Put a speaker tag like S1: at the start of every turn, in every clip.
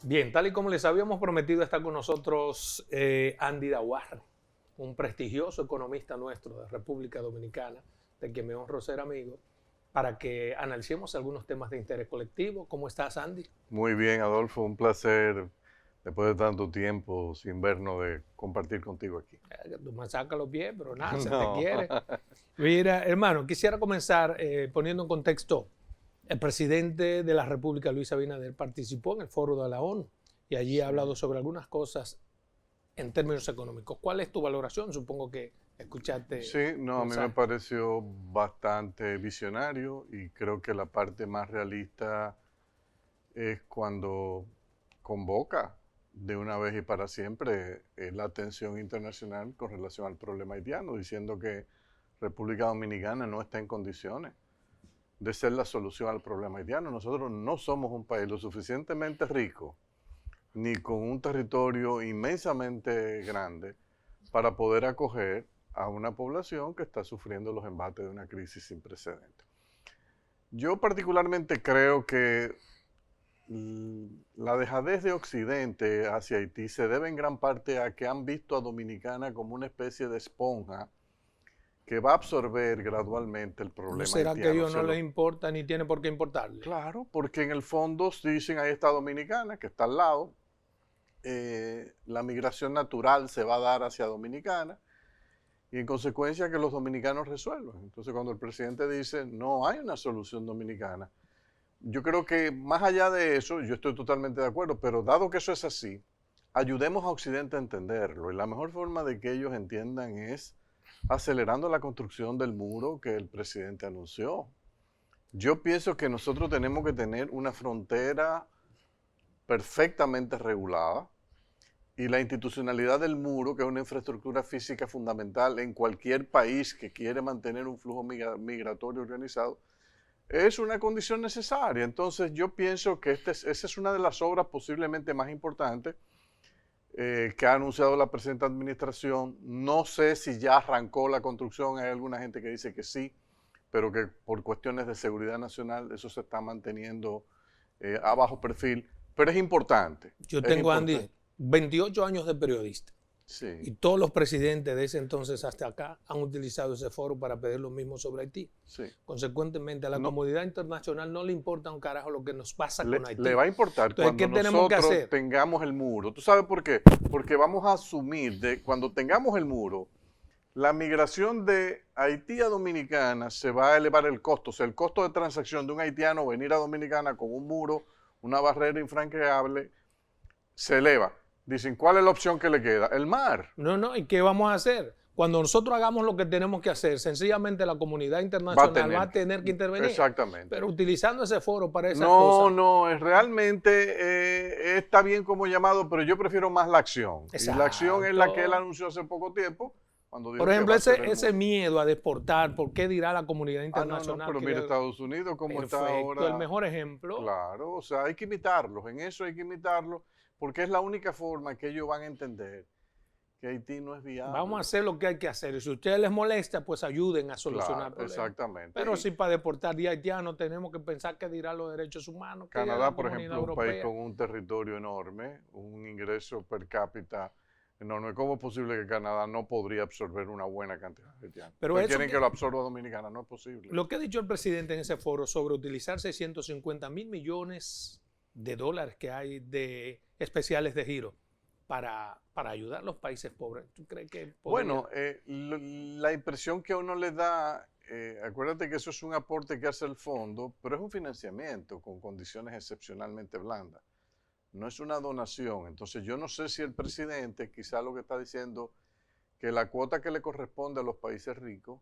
S1: Bien, tal y como les habíamos prometido, está con nosotros Andy Daguarre, un prestigioso economista nuestro de República Dominicana, de quien me honro ser amigo, para que analicemos algunos temas de interés colectivo. ¿Cómo estás, Andy?
S2: Muy bien, Adolfo, un placer después de tanto tiempo sin vernos de compartir contigo aquí.
S1: Tú me sacas los pies, pero nada, se te
S2: No.
S1: quiere. Mira, hermano, quisiera comenzar poniendo en contexto. El presidente de la República, Luis Abinader, participó en el foro de la ONU y allí ha hablado sobre algunas cosas en términos económicos. ¿Cuál es tu valoración? Supongo que escuchaste.
S2: Sí, no, a mí me pareció bastante visionario y creo que la parte más realista es cuando convoca de una vez y para siempre la atención internacional con relación al problema haitiano, diciendo que República Dominicana no está en condiciones de ser la solución al problema haitiano. Nosotros no somos un país lo suficientemente rico ni con un territorio inmensamente grande para poder acoger a una población que está sufriendo los embates de una crisis sin precedentes. Yo particularmente creo que la dejadez de Occidente hacia Haití se debe en gran parte a que han visto a Dominicana como una especie de esponja que va a absorber gradualmente el problema
S1: ¿No será
S2: haitiano.
S1: que a ellos no les importa ni tiene por qué importarle?
S2: Claro, porque en el fondo dicen ahí está Dominicana, que está al lado, la migración natural se va a dar hacia Dominicana y en consecuencia que los dominicanos resuelvan. Entonces cuando el presidente dice no hay una solución dominicana, yo creo que más allá de eso, yo estoy totalmente de acuerdo, pero dado que eso es así, ayudemos a Occidente a entenderlo y la mejor forma de que ellos entiendan es acelerando la construcción del muro que el presidente anunció. Yo pienso que nosotros tenemos que tener una frontera perfectamente regulada y la institucionalidad del muro, que es una infraestructura física fundamental en cualquier país que quiere mantener un flujo migratorio organizado, es una condición necesaria. Entonces yo pienso que esa es una de las obras posiblemente más importantes que ha anunciado la presente administración. No sé si ya arrancó la construcción, hay alguna gente que dice que sí, pero que por cuestiones de seguridad nacional eso se está manteniendo a bajo perfil, pero es importante.
S1: Yo tengo, Andy, 28 años de periodista.
S2: Sí.
S1: Y todos los presidentes de ese entonces hasta acá han utilizado ese foro para pedir lo mismo sobre Haití.
S2: Sí.
S1: Consecuentemente, a la comunidad internacional no le importa un carajo lo que nos pasa con Haití.
S2: Le va a importar. Entonces, cuando
S1: ¿qué tenemos que hacer?
S2: Tengamos el muro. ¿Tú sabes por qué? Porque vamos a asumir de cuando tengamos el muro, la migración de Haití a Dominicana se va a elevar el costo. O sea, el costo de transacción de un haitiano venir a Dominicana con un muro, una barrera infranqueable, se eleva. Dicen, ¿cuál es la opción que le queda? El mar.
S1: No, ¿y qué vamos a hacer? Cuando nosotros hagamos lo que tenemos que hacer, sencillamente la comunidad internacional va a tener que intervenir.
S2: Exactamente.
S1: Pero utilizando ese foro para esas cosas.
S2: No, realmente está bien como llamado, pero yo prefiero más la acción.
S1: Exacto.
S2: Y la acción es la que él anunció hace poco tiempo. Cuando dijo
S1: por ejemplo,
S2: que
S1: ese miedo a deportar, ¿por qué dirá la comunidad internacional?
S2: Pero mira Estados Unidos cómo está ahora.
S1: El mejor ejemplo.
S2: Claro, o sea, hay que imitarlos, en eso hay que imitarlos, porque es la única forma que ellos van a entender que Haití no es viable.
S1: Vamos a hacer lo que hay que hacer. Y si a ustedes les molesta, pues ayuden a solucionar el problema.
S2: Exactamente.
S1: Pero si para deportar 10 haitianos tenemos que pensar que dirán los derechos humanos.
S2: Canadá, por ejemplo, es un país con un territorio enorme, un ingreso per cápita enorme. ¿Cómo es posible que Canadá no podría absorber una buena cantidad de haitianos? Pero quieren que lo absorba Dominicana, no es posible.
S1: Lo que ha dicho el presidente en ese foro sobre utilizar 650 mil millones de dólares que hay de especiales de giro para ayudar a los países pobres. ¿Tú crees que podría?
S2: Bueno, la impresión que a uno le da, acuérdate que eso es un aporte que hace el fondo, pero es un financiamiento con condiciones excepcionalmente blandas. No es una donación. Entonces yo no sé si el presidente quizá lo que está diciendo que la cuota que le corresponde a los países ricos,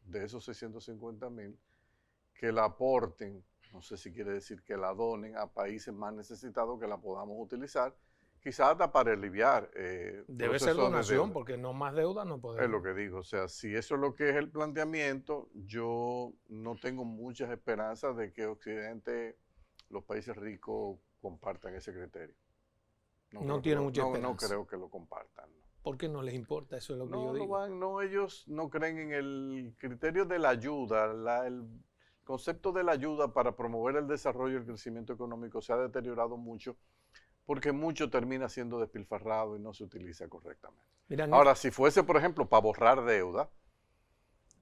S2: de esos 650,000, que la aporten, no sé si quiere decir que la donen a países más necesitados que la podamos utilizar, quizás hasta para aliviar.
S1: Debe ser donación, porque no más deuda no podemos.
S2: Es lo que digo, o sea, si eso es lo que es el planteamiento, yo no tengo muchas esperanzas de que Occidente, los países ricos, compartan ese criterio.
S1: No tiene mucha esperanza.
S2: No creo que lo compartan. ¿No?
S1: ¿Por qué no les importa? Eso es lo que yo digo.
S2: Ellos no creen en el criterio de la ayuda, el concepto de la ayuda para promover el desarrollo y el crecimiento económico se ha deteriorado mucho porque mucho termina siendo despilfarrado y no se utiliza correctamente.
S1: Miran,
S2: Ahora, si fuese, por ejemplo, para borrar deuda,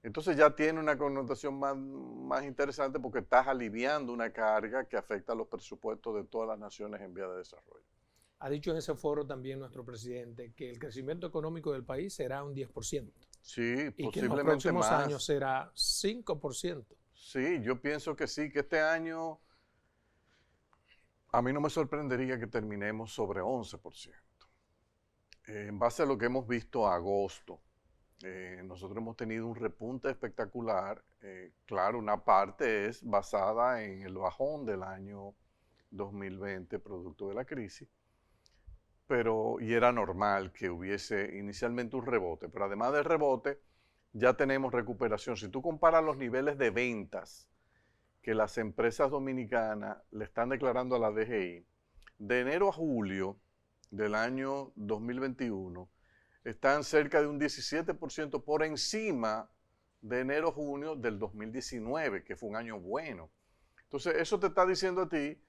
S2: entonces ya tiene una connotación más interesante porque estás aliviando una carga que afecta a los presupuestos de todas las naciones en vía de desarrollo.
S1: ha dicho en ese foro también nuestro presidente que el crecimiento económico del país será un 10%.
S2: Sí,
S1: Y que en los
S2: posiblemente
S1: próximos
S2: más.
S1: años será 5%.
S2: Sí, yo pienso que sí, que este año a mí no me sorprendería que terminemos sobre 11%. En base a lo que hemos visto agosto, nosotros hemos tenido un repunte espectacular. Claro, una parte es basada en el bajón del año 2020, producto de la crisis, y era normal que hubiese inicialmente un rebote, pero además del rebote, ya tenemos recuperación. Si tú comparas los niveles de ventas que las empresas dominicanas le están declarando a la DGI, de enero a julio del año 2021, están cerca de un 17% por encima de enero a junio del 2019, que fue un año bueno. Entonces, eso te está diciendo a ti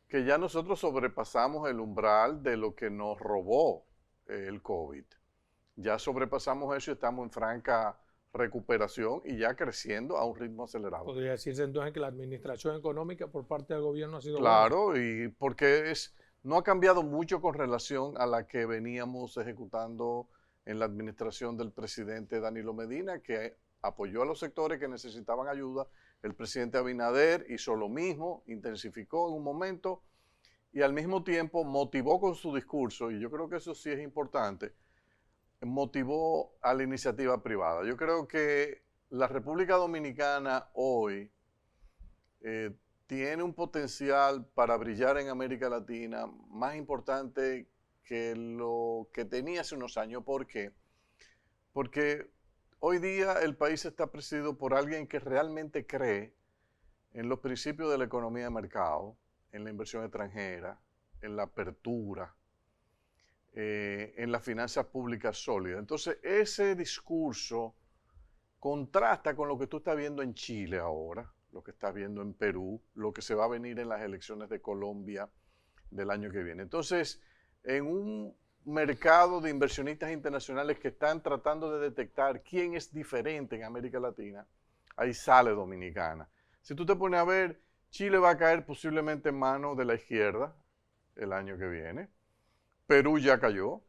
S2: que ya nosotros sobrepasamos el umbral de lo que nos robó el COVID. Ya sobrepasamos eso y estamos en franca recuperación y ya creciendo a un ritmo acelerado.
S1: Podría decirse entonces que la administración económica por parte del gobierno ha sido
S2: Claro,
S1: buena.
S2: y porque no ha cambiado mucho con relación a la que veníamos ejecutando en la administración del presidente Danilo Medina, que apoyó a los sectores que necesitaban ayuda. El presidente Abinader hizo lo mismo, intensificó en un momento y al mismo tiempo motivó con su discurso, y yo creo que eso sí es importante, motivó a la iniciativa privada. Yo creo que la República Dominicana hoy tiene un potencial para brillar en América Latina más importante que lo que tenía hace unos años. ¿Por qué? Porque hoy día el país está presidido por alguien que realmente cree en los principios de la economía de mercado, en la inversión extranjera, en la apertura, en las finanzas públicas sólidas. Entonces, ese discurso contrasta con lo que tú estás viendo en Chile ahora, lo que estás viendo en Perú, lo que se va a venir en las elecciones de Colombia del año que viene. Entonces, en un mercado de inversionistas internacionales que están tratando de detectar quién es diferente en América Latina, ahí sale Dominicana. Si tú te pones a ver, Chile va a caer posiblemente en manos de la izquierda el año que viene. Perú ya cayó.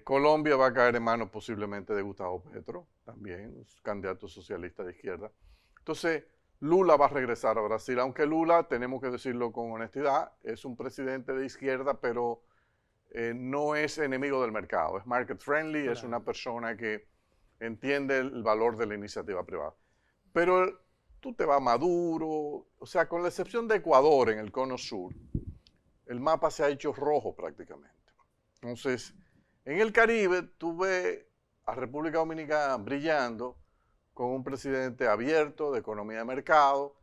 S2: Colombia va a caer en manos posiblemente de Gustavo Petro, también candidato socialista de izquierda. Entonces, Lula va a regresar a Brasil, aunque Lula, tenemos que decirlo con honestidad, es un presidente de izquierda, pero no es enemigo del mercado, es market friendly, es una persona que entiende el valor de la iniciativa privada. Pero tú te vas a Maduro, o sea, con la excepción de Ecuador en el cono sur, el mapa se ha hecho rojo prácticamente. Entonces, en el Caribe, tú ves a República Dominicana brillando con un presidente abierto, de economía de mercado.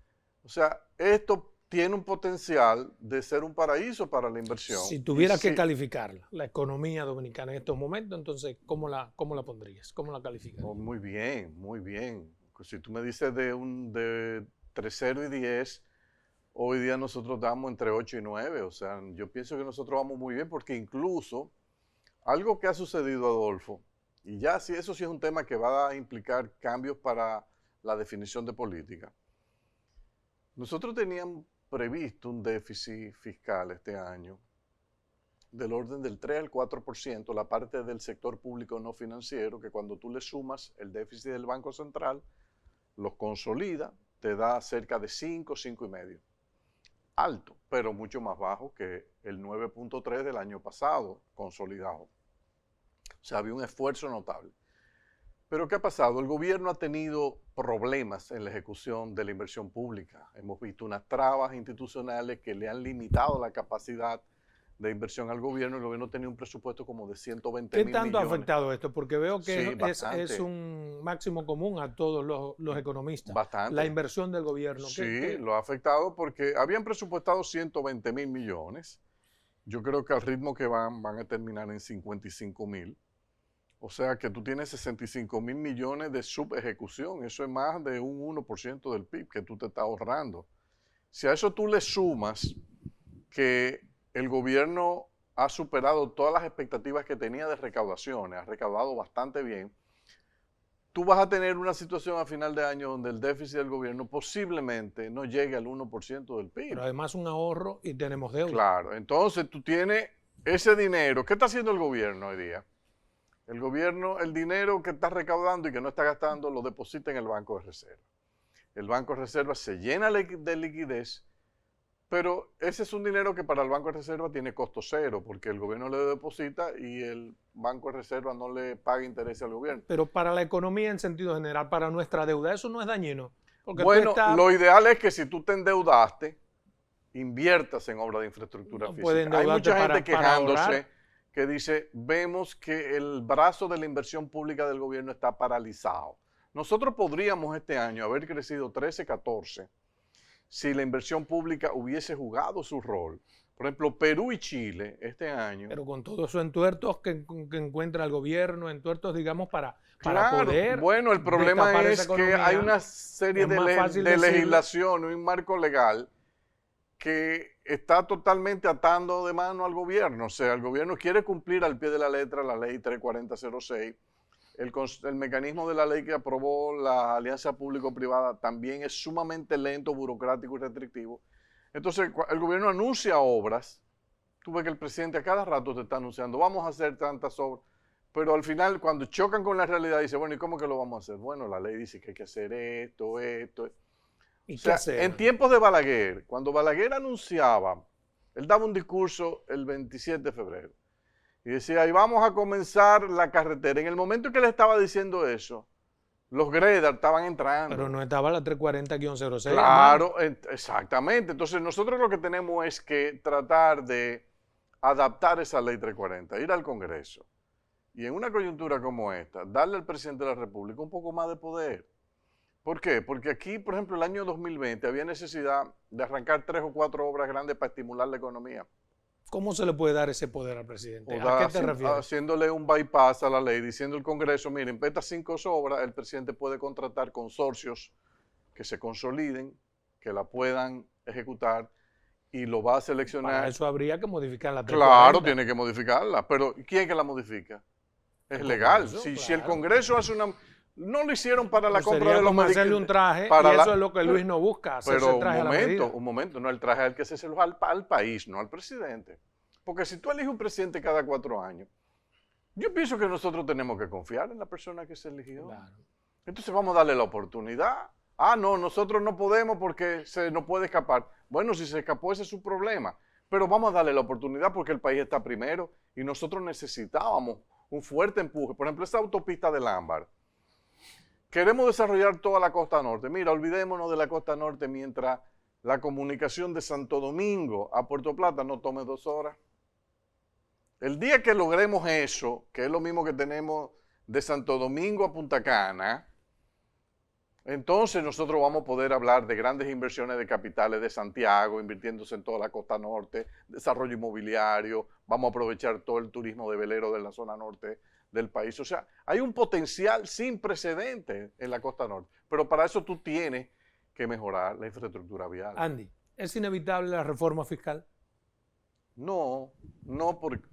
S2: O sea, esto tiene un potencial de ser un paraíso para la inversión.
S1: Si tuviera que calificarla, la economía dominicana en estos momentos, entonces, ¿cómo la pondrías? ¿Cómo la calificarías?
S2: Oh, muy bien, muy bien. Si tú me dices de entre 0 y 10, hoy día nosotros damos entre 8 y 9. O sea, yo pienso que nosotros vamos muy bien porque incluso algo que ha sucedido, Adolfo, y ya sí, eso sí es un tema que va a implicar cambios para la definición de política. Nosotros teníamos previsto un déficit fiscal este año del orden del 3 al 4%, la parte del sector público no financiero, que cuando tú le sumas el déficit del Banco Central, lo consolida, te da cerca de 5, 5,5. Alto, pero mucho más bajo que el 9.3 del año pasado, consolidado. O sea, había un esfuerzo notable. Pero ¿qué ha pasado? El gobierno ha tenido problemas en la ejecución de la inversión pública. Hemos visto unas trabas institucionales que le han limitado la capacidad de inversión al gobierno. El gobierno tenía un presupuesto como de 120 mil millones.
S1: ¿Qué tanto ha afectado esto? Porque veo que
S2: sí,
S1: es un máximo común a todos los economistas.
S2: Bastante.
S1: La inversión del gobierno.
S2: Sí, lo ha afectado porque habían presupuestado 120 mil millones. Yo creo que al ritmo que van a terminar en 55 mil. O sea que tú tienes 65 mil millones de subejecución. Eso es más de un 1% del PIB que tú te estás ahorrando. Si a eso tú le sumas que el gobierno ha superado todas las expectativas que tenía de recaudaciones, ha recaudado bastante bien. Tú vas a tener una situación a final de año donde el déficit del gobierno posiblemente no llegue al 1% del PIB.
S1: Pero además un ahorro y tenemos deuda.
S2: Claro, entonces tú tienes ese dinero. ¿Qué está haciendo el gobierno hoy día? El gobierno, el dinero que está recaudando y que no está gastando, lo deposita en el Banco de Reserva. El Banco de Reserva se llena de liquidez, pero ese es un dinero que para el Banco de Reserva tiene costo cero, porque el gobierno le deposita y el Banco de Reserva no le paga interés al gobierno.
S1: Pero para la economía en sentido general, para nuestra deuda, eso no es dañino. Porque
S2: Bueno, lo ideal es que si tú te endeudaste, inviertas en obras de infraestructura física. Hay mucha gente quejándose que dice, vemos que el brazo de la inversión pública del gobierno está paralizado. Nosotros podríamos este año haber crecido 13, 14 si la inversión pública hubiese jugado su rol. Por ejemplo, Perú y Chile este año.
S1: Pero con todos esos entuertos que encuentra el gobierno, entuertos, digamos, para
S2: claro,
S1: poder.
S2: Bueno, el problema es que hay una serie de legislación, un marco legal que está totalmente atando de mano al gobierno. O sea, el gobierno quiere cumplir al pie de la letra la ley 34006. El mecanismo de la ley que aprobó la alianza público-privada también es sumamente lento, burocrático y restrictivo. Entonces, el gobierno anuncia obras. Tú ves que el presidente a cada rato te está anunciando, vamos a hacer tantas obras. Pero al final, cuando chocan con la realidad, dice, bueno, ¿y cómo que lo vamos a hacer? Bueno, la ley dice que hay que hacer esto.
S1: ¿Y
S2: o sea,
S1: qué hacer?
S2: En tiempos de Balaguer, cuando Balaguer anunciaba, él daba un discurso el 27 de febrero. Y decía, ahí vamos a comenzar la carretera. En el momento en que le estaba diciendo eso, los Gredar estaban entrando.
S1: Pero no estaba la 340-06.
S2: Claro, exactamente. Entonces nosotros lo que tenemos es que tratar de adaptar esa ley 340, ir al Congreso. Y en una coyuntura como esta, darle al presidente de la República un poco más de poder. ¿Por qué? Porque aquí, por ejemplo, el año 2020 había necesidad de arrancar 3 o 4 obras grandes para estimular la economía.
S1: ¿Cómo se le puede dar ese poder al presidente? ¿A qué te refieres?
S2: Haciéndole un bypass a la ley, diciendo al Congreso, miren, para estas 5 obras el presidente puede contratar consorcios que se consoliden, que la puedan ejecutar y lo va a seleccionar.
S1: Para eso habría que modificar la
S2: 340. Claro, tiene que modificarla, pero ¿quién que la modifica? Es legal. Si el Congreso hace una... No lo hicieron para la compra de los
S1: medicamentos. Hacerle un traje, y eso es lo que Luis no busca, hacerse
S2: pero
S1: traje
S2: un momento, no, el traje hay que hacérselo al país, no al presidente. Porque si tú eliges un presidente cada 4 años, yo pienso que nosotros tenemos que confiar en la persona que se eligió. Claro. Entonces vamos a darle la oportunidad. Ah, no, nosotros no podemos porque se nos puede escapar. Bueno, si se escapó, ese es su problema. Pero vamos a darle la oportunidad porque el país está primero y nosotros necesitábamos un fuerte empuje. Por ejemplo, esa autopista del Ámbar. Queremos desarrollar toda la costa norte. Mira, olvidémonos de la costa norte mientras la comunicación de Santo Domingo a Puerto Plata no tome 2 horas. El día que logremos eso, que es lo mismo que tenemos de Santo Domingo a Punta Cana, entonces nosotros vamos a poder hablar de grandes inversiones de capitales de Santiago, invirtiéndose en toda la costa norte, desarrollo inmobiliario, vamos a aprovechar todo el turismo de velero de la zona norte del país. O sea, hay un potencial sin precedentes en la costa norte, pero para eso tú tienes que mejorar la infraestructura vial.
S1: Andy, ¿es inevitable la reforma fiscal?
S2: No,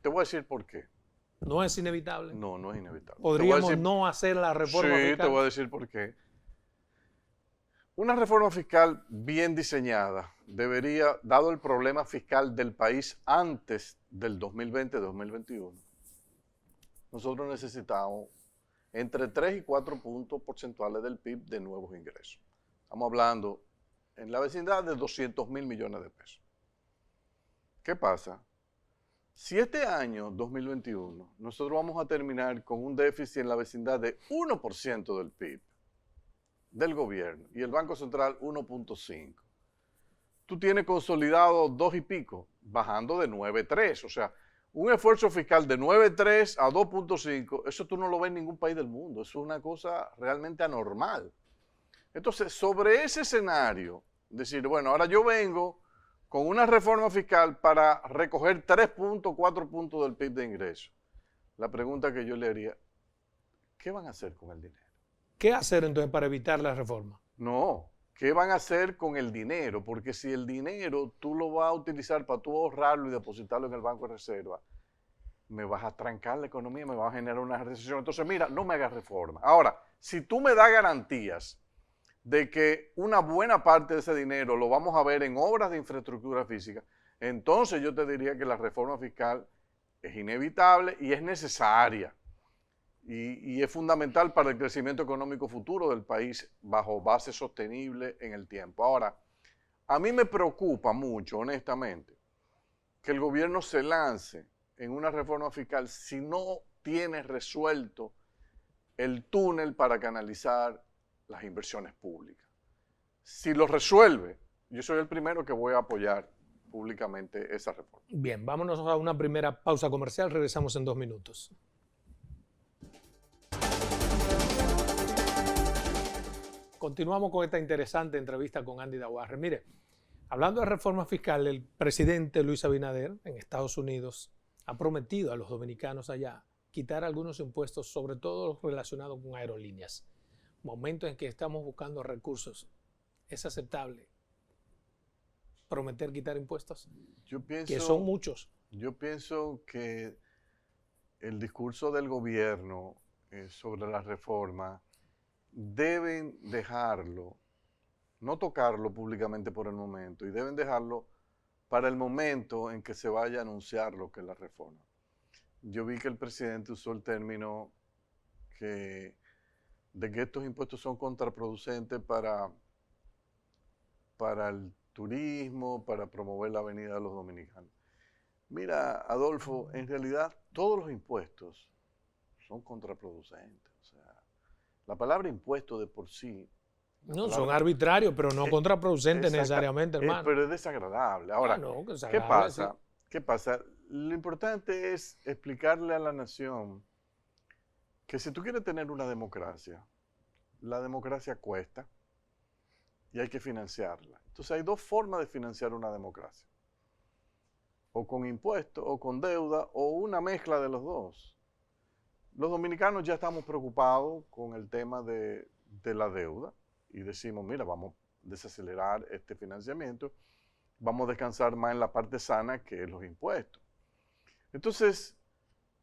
S2: te voy a decir por qué.
S1: ¿No es inevitable?
S2: No, no es inevitable.
S1: ¿Podríamos no hacer la reforma fiscal?
S2: Sí, te voy a decir por qué. Una reforma fiscal bien diseñada debería, dado el problema fiscal del país antes del 2020-2021, nosotros necesitamos entre 3 y 4 puntos porcentuales del PIB de nuevos ingresos. Estamos hablando en la vecindad de 200.000 millones de pesos. ¿Qué pasa? Si este año, 2021, nosotros vamos a terminar con un déficit en la vecindad de 1% del PIB del gobierno y el Banco Central 1.5%, tú tienes consolidado 2 y pico, bajando de 9.3%. O sea, un esfuerzo fiscal de 9.3 a 2.5, eso tú no lo ves en ningún país del mundo. Eso es una cosa realmente anormal. Entonces, sobre ese escenario, decir, bueno, ahora yo vengo con una reforma fiscal para recoger 3 puntos, 4 puntos del PIB de ingreso. La pregunta que yo le haría, ¿qué van a hacer con el dinero?
S1: ¿Qué hacer entonces para evitar la reforma?
S2: No, ¿Qué van a hacer con el dinero? Porque si el dinero tú lo vas a utilizar para tú ahorrarlo y depositarlo en el Banco de Reserva, me vas a trancar la economía, me vas a generar una recesión. Entonces, mira, no me hagas reforma. Ahora, si tú me das garantías de que una buena parte de ese dinero lo vamos a ver en obras de infraestructura física, entonces yo te diría que la reforma fiscal es inevitable y es necesaria. Y es fundamental para el crecimiento económico futuro del país bajo base sostenible en el tiempo. Ahora, a mí me preocupa mucho, honestamente, que el gobierno se lance en una reforma fiscal si no tiene resuelto el túnel para canalizar las inversiones públicas. Si lo resuelve, yo soy el primero que voy a apoyar públicamente esa reforma.
S1: Bien, vámonos a una primera pausa comercial, regresamos en 2 minutos. Continuamos con esta interesante entrevista con Andy Daguarre. Mire, hablando de reforma fiscal, el presidente Luis Abinader en Estados Unidos ha prometido a los dominicanos allá quitar algunos impuestos, sobre todo los relacionados con aerolíneas. Momentos en que estamos buscando recursos, ¿es aceptable prometer quitar impuestos? Que son muchos.
S2: Yo pienso que el discurso del gobierno sobre la reforma deben dejarlo, no tocarlo públicamente por el momento, y deben dejarlo para el momento en que se vaya a anunciar lo que es la reforma. Yo vi que el presidente usó el término de que estos impuestos son contraproducentes para el turismo, para promover la venida de los dominicanos. Mira, Adolfo, en realidad todos los impuestos son contraproducentes. O sea, la palabra impuesto de por sí...
S1: No, son arbitrarios, pero no contraproducentes necesariamente, hermano.
S2: Pero es desagradable. Ahora,
S1: no,
S2: ¿qué pasa? Sí. ¿Qué pasa? Lo importante es explicarle a la nación que si tú quieres tener una democracia, la democracia cuesta y hay que financiarla. Entonces hay dos formas de financiar una democracia. O con impuestos, o con deuda, o una mezcla de los dos. Los dominicanos ya estamos preocupados con el tema de la deuda y decimos, mira, vamos a desacelerar este financiamiento, vamos a descansar más en la parte sana que es los impuestos. Entonces,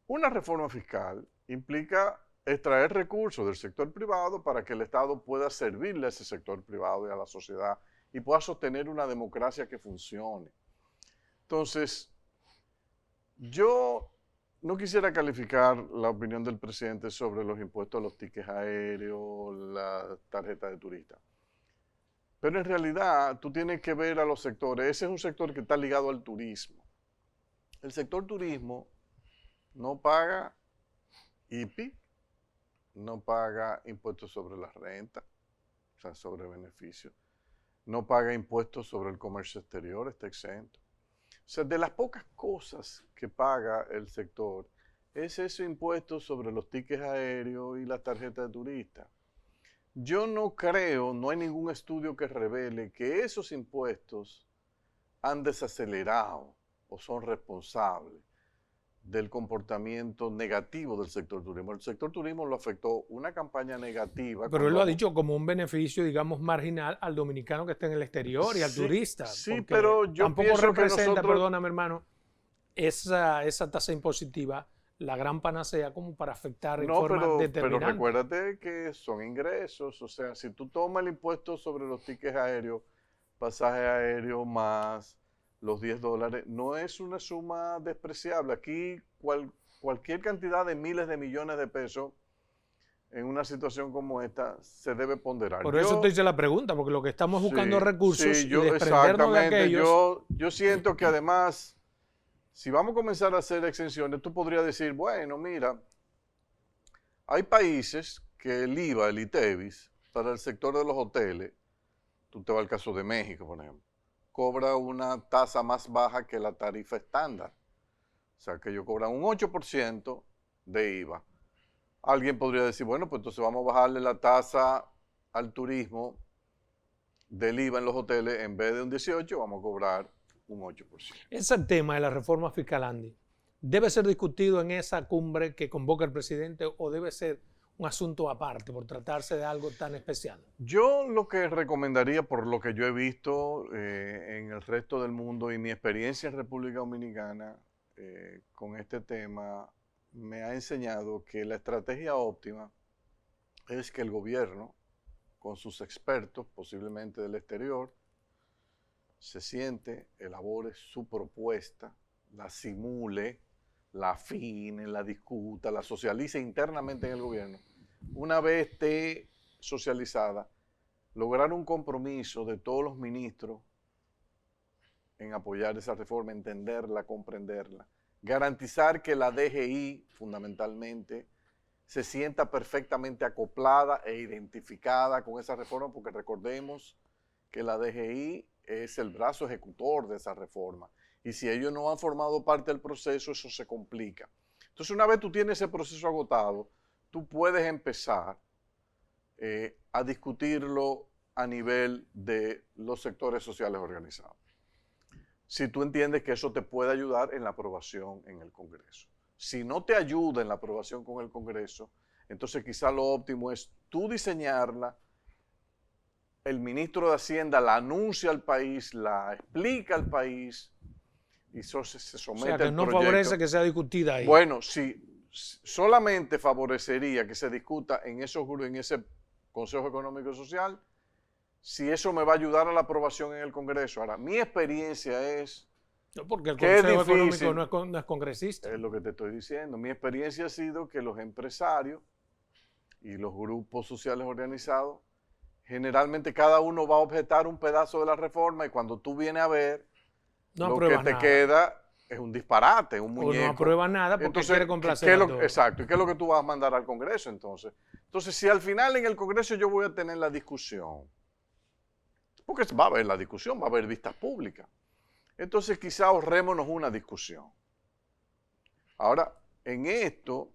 S2: una reforma fiscal implica extraer recursos del sector privado para que el Estado pueda servirle a ese sector privado y a la sociedad y pueda sostener una democracia que funcione. Entonces, yo no quisiera calificar la opinión del presidente sobre los impuestos a los tickets aéreos, la tarjeta de turista. Pero en realidad tú tienes que ver a los sectores. Ese es un sector que está ligado al turismo. El sector turismo no paga IPI, no paga impuestos sobre la renta, o sea, sobre beneficios, no paga impuestos sobre el comercio exterior, está exento. O sea, de las pocas cosas que paga el sector es ese impuesto sobre los tickets aéreos y las tarjetas de turista. Yo no creo, no hay ningún estudio que revele que esos impuestos han desacelerado o son responsables del comportamiento negativo del sector turismo. El sector turismo lo afectó una campaña negativa.
S1: Pero él lo ha dicho como un beneficio, digamos, marginal al dominicano que está en el exterior y al turista.
S2: Sí, pero yo
S1: tampoco representa, perdóname hermano, esa tasa impositiva, la gran panacea como para afectar en forma determinante.
S2: Pero recuérdate que son ingresos, o sea, si tú tomas el impuesto sobre los tickets aéreos, pasaje aéreo más los $10, no es una suma despreciable. Aquí cualquier cantidad de miles de millones de pesos en una situación como esta se debe ponderar.
S1: Por eso te hice la pregunta, porque lo que estamos buscando recursos y desprendernos de aquellos...
S2: Yo siento que además, si vamos a comenzar a hacer exenciones, tú podrías decir, bueno, mira, hay países que el IVA, el ITEVIS, para el sector de los hoteles, tú te vas al caso de México, por ejemplo, cobra una tasa más baja que la tarifa estándar. O sea, que ellos cobran un 8% de IVA. Alguien podría decir, bueno, pues entonces vamos a bajarle la tasa al turismo del IVA en los hoteles, en vez de un 18%, vamos a cobrar un 8%.
S1: Ese tema de la reforma fiscal, Andy, ¿debe ser discutido en esa cumbre que convoca el presidente o debe ser un asunto aparte por tratarse de algo tan especial?
S2: Yo lo que recomendaría, por lo que yo he visto en el resto del mundo y mi experiencia en República Dominicana con este tema, me ha enseñado que la estrategia óptima es que el gobierno, con sus expertos, posiblemente del exterior, se siente, elabore su propuesta, la simule, la afine, la discuta, la socialice internamente en el gobierno. Una vez esté socializada, lograr un compromiso de todos los ministros en apoyar esa reforma, entenderla, comprenderla, garantizar que la DGI, fundamentalmente, se sienta perfectamente acoplada e identificada con esa reforma, porque recordemos que la DGI es el brazo ejecutor de esa reforma. Y si ellos no han formado parte del proceso, eso se complica. Entonces, una vez tú tienes ese proceso agotado, tú puedes empezar a discutirlo a nivel de los sectores sociales organizados. Si tú entiendes que eso te puede ayudar en la aprobación en el Congreso. Si no te ayuda en la aprobación con el Congreso, entonces quizá lo óptimo es tú diseñarla, el ministro de Hacienda la anuncia al país, la explica al país y eso se somete al proyecto.
S1: O sea, que no favorece que sea discutida ahí.
S2: Bueno, si solamente favorecería que se discuta en ese Consejo Económico y Social, si eso me va a ayudar a la aprobación en el Congreso. Ahora, mi experiencia es
S1: No, porque el
S2: que es
S1: Consejo
S2: difícil,
S1: Económico no es congresista.
S2: es lo que te estoy diciendo. Mi experiencia ha sido que los empresarios y los grupos sociales organizados, generalmente cada uno va a objetar un pedazo de la reforma y cuando tú vienes a ver,
S1: No
S2: lo que
S1: aprueba
S2: te
S1: nada.
S2: queda es un disparate, un muñeco.
S1: O no aprueba nada porque
S2: Entonces,
S1: quiere complacer a todos.
S2: exacto. ¿Y qué es lo que tú vas a mandar al Congreso entonces? Entonces, si al final en el Congreso yo voy a tener la discusión, porque va a haber la discusión, va a haber vistas públicas, entonces quizá ahorrémonos una discusión. Ahora, en esto,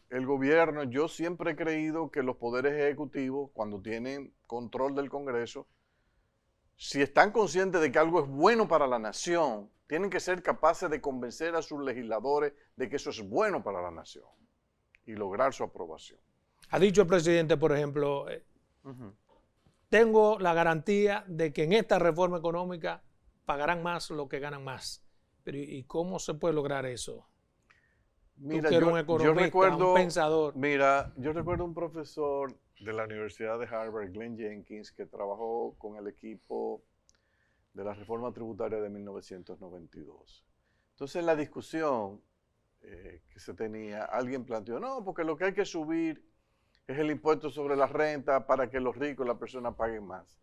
S2: el gobierno, yo siempre he creído que los poderes ejecutivos, cuando tienen control del Congreso, si están conscientes de que algo es bueno para la nación, tienen que ser capaces de convencer a sus legisladores de que eso es bueno para la nación y lograr su aprobación.
S1: Ha dicho el presidente, por ejemplo, tengo la garantía de que en esta reforma económica pagarán más los que ganan más. Pero ¿y cómo se puede lograr eso?
S2: Mira,
S1: Tú que eres un economista, un pensador.
S2: Mira, yo recuerdo un profesor de la Universidad de Harvard, Glenn Jenkins, que trabajó con el equipo de la reforma tributaria de 1992. Entonces, en la discusión que se tenía, alguien planteó, no, porque lo que hay que subir es el impuesto sobre la renta para que los ricos, las personas paguen más.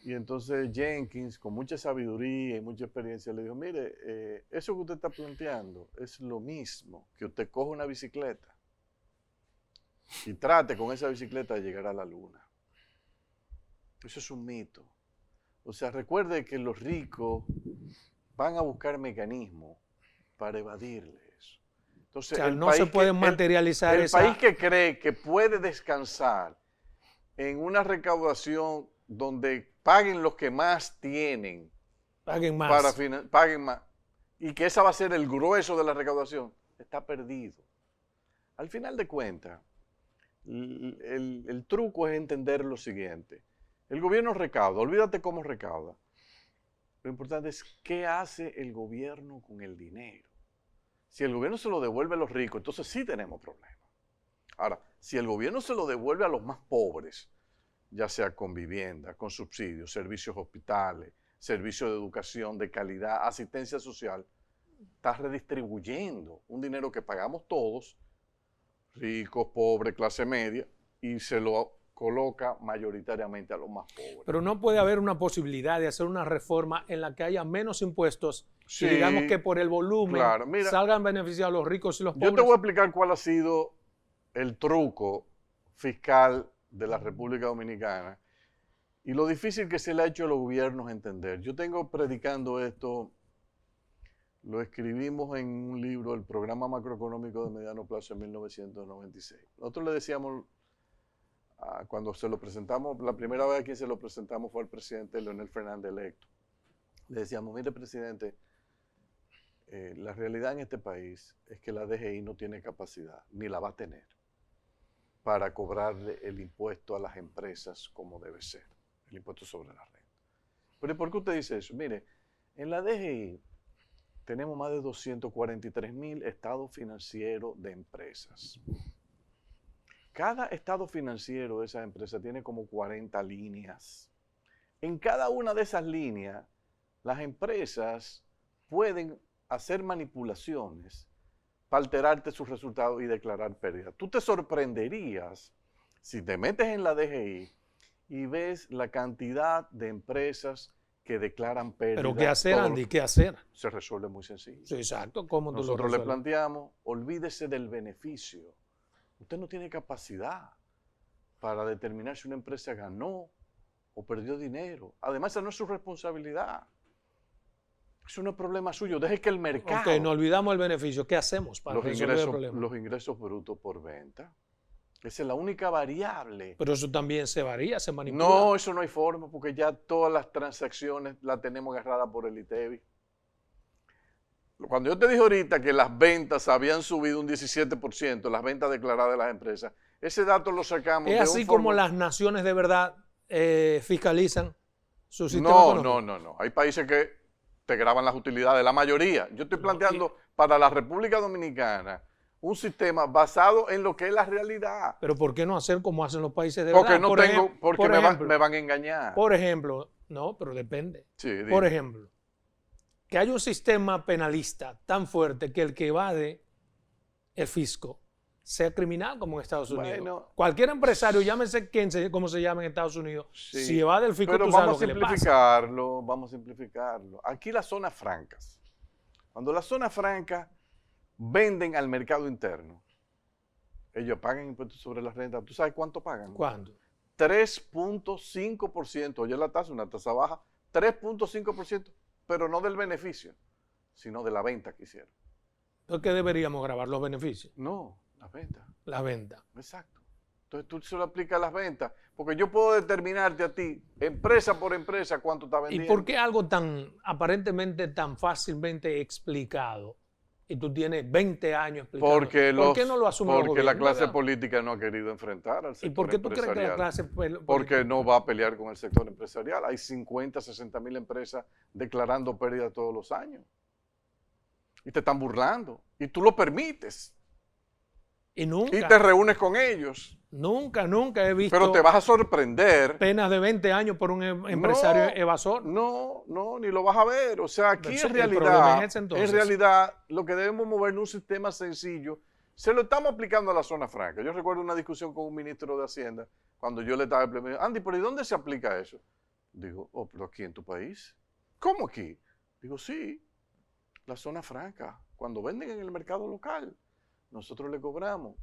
S2: Y entonces Jenkins, con mucha sabiduría y mucha experiencia, le dijo, mire, eso que usted está planteando es lo mismo que usted coge una bicicleta y trate con esa bicicleta de llegar a la luna. Eso es un mito. O sea, recuerde que los ricos van a buscar mecanismos para evadirle eso. Entonces,
S1: O sea, no se puede materializar
S2: el país que cree que puede descansar en una recaudación donde paguen los que más tienen,
S1: paguen más,
S2: paguen más, y que esa va a ser el grueso de la recaudación, está perdido. Al final de cuentas, el truco es entender lo siguiente. El gobierno recauda, olvídate cómo recauda. Lo importante es qué hace el gobierno con el dinero. Si el gobierno se lo devuelve a los ricos, entonces sí tenemos problemas. Ahora, si el gobierno se lo devuelve a los más pobres, ya sea con vivienda, con subsidios, servicios hospitales, servicios de educación de calidad, asistencia social, está redistribuyendo un dinero que pagamos todos, ricos, pobres, clase media, y se lo coloca mayoritariamente a los más pobres.
S1: Pero no puede haber una posibilidad de hacer una reforma en la que haya menos impuestos
S2: Sí,
S1: y digamos que por el volumen
S2: claro. Mira,
S1: salgan beneficiados los ricos y los pobres.
S2: Yo te voy a explicar cuál ha sido el truco fiscal de la República Dominicana y lo difícil que se le ha hecho a los gobiernos entender. Yo tengo predicando esto, lo escribimos en un libro, el Programa Macroeconómico de Mediano Plazo en 1996. Nosotros le decíamos, cuando se lo presentamos, la primera vez a quien se lo presentamos fue al presidente Leonel Fernández electo. Le decíamos, mire presidente, la realidad en este país es que la DGI no tiene capacidad, ni la va a tener. para cobrarle el impuesto a las empresas como debe ser, el impuesto sobre la renta. Pero ¿por qué usted dice eso? Mire, en la DGI tenemos más de 243,000 estados financieros de empresas. Cada estado financiero de esas empresas tiene como 40 líneas. En cada una de esas líneas, las empresas pueden hacer manipulaciones para alterarte sus resultados y declarar pérdida. Tú te sorprenderías si te metes en la DGI y ves la cantidad de empresas que declaran pérdida.
S1: ¿Pero qué hacer, Andy? ¿Qué hacer?
S2: Se resuelve muy sencillo.
S1: Sí, exacto. ¿Cómo tú lo
S2: Nosotros le
S1: resuelves?
S2: planteamos, olvídese del beneficio. Usted no tiene capacidad para determinar si una empresa ganó o perdió dinero. Además, esa no es su responsabilidad. Eso no es problema suyo. Deje que el mercado...
S1: Ok, no olvidamos el beneficio. ¿Qué hacemos para resolver el problema?
S2: Los ingresos brutos por venta. Esa es la única variable.
S1: Pero eso también se varía, se manipula.
S2: No, eso no hay forma, porque ya todas las transacciones las tenemos agarradas por el ITEVI. Cuando yo te dije ahorita que las ventas habían subido un 17%, las ventas declaradas de las empresas, ese dato lo sacamos
S1: ¿Es
S2: de
S1: así
S2: un
S1: como
S2: formulario.
S1: las naciones de verdad fiscalizan su sistema
S2: No,
S1: económico?
S2: no. Hay países que te graban las utilidades, la mayoría. Yo estoy planteando para la República Dominicana un sistema basado en lo que es la realidad.
S1: Pero ¿por qué no hacer como hacen los países de
S2: Porque
S1: verdad?
S2: no tengo, porque me van a engañar.
S1: Por ejemplo, no, pero depende.
S2: Sí, dime.
S1: Por ejemplo, que hay un sistema penalista tan fuerte que el que evade el fisco sea criminal como en Estados Unidos.
S2: Bueno.
S1: Cualquier empresario, llámese como se llama en Estados Unidos,
S2: Sí,
S1: si evade el fisco,
S2: pero
S1: tú sabes
S2: vamos
S1: lo
S2: a
S1: que le pasa.
S2: vamos a simplificarlo. Aquí las zonas francas. Cuando las zonas francas venden al mercado interno, ellos pagan impuestos sobre la renta. ¿Tú sabes cuánto pagan?
S1: ¿Cuándo?
S2: 3.5%. Oye la tasa, una tasa baja. 3.5%, pero no del beneficio, sino de la venta que hicieron.
S1: ¿Por qué deberíamos grabar los beneficios?
S2: No, las ventas.
S1: La venta.
S2: Exacto. Entonces tú se lo aplicas a las ventas, porque yo puedo determinarte a ti, empresa por empresa, cuánto está
S1: ¿Y
S2: vendiendo.
S1: por qué algo tan aparentemente tan fácilmente explicado y tú tienes 20 años explicando? ¿Por qué no lo asume el
S2: Porque la
S1: gobierno,
S2: clase
S1: verdad?
S2: política no ha querido enfrentar al sector
S1: ¿Y por qué tú crees que la
S2: empresarial.
S1: clase política?
S2: Porque no va a pelear con el sector empresarial. Hay 50, 60 mil empresas declarando pérdida todos los años. Y te están burlando. Y tú lo permites.
S1: Y
S2: Y
S1: nunca,
S2: te reúnes con ellos.
S1: nunca he visto
S2: Pero te vas a sorprender.
S1: penas de 20 años por un empresario evasor.
S2: No, ni lo vas a ver. O sea, aquí
S1: Pero
S2: en
S1: el problema
S2: realidad,
S1: es ese, entonces.
S2: lo que debemos mover en un sistema sencillo, se lo estamos aplicando a la zona franca. Yo recuerdo una discusión con un ministro de Hacienda cuando yo le estaba explicando, Andy, ¿pero y dónde se aplica eso? Digo, pero aquí en tu país. ¿Cómo aquí? Digo, sí, la zona franca. Cuando venden en el mercado local, nosotros le cobramos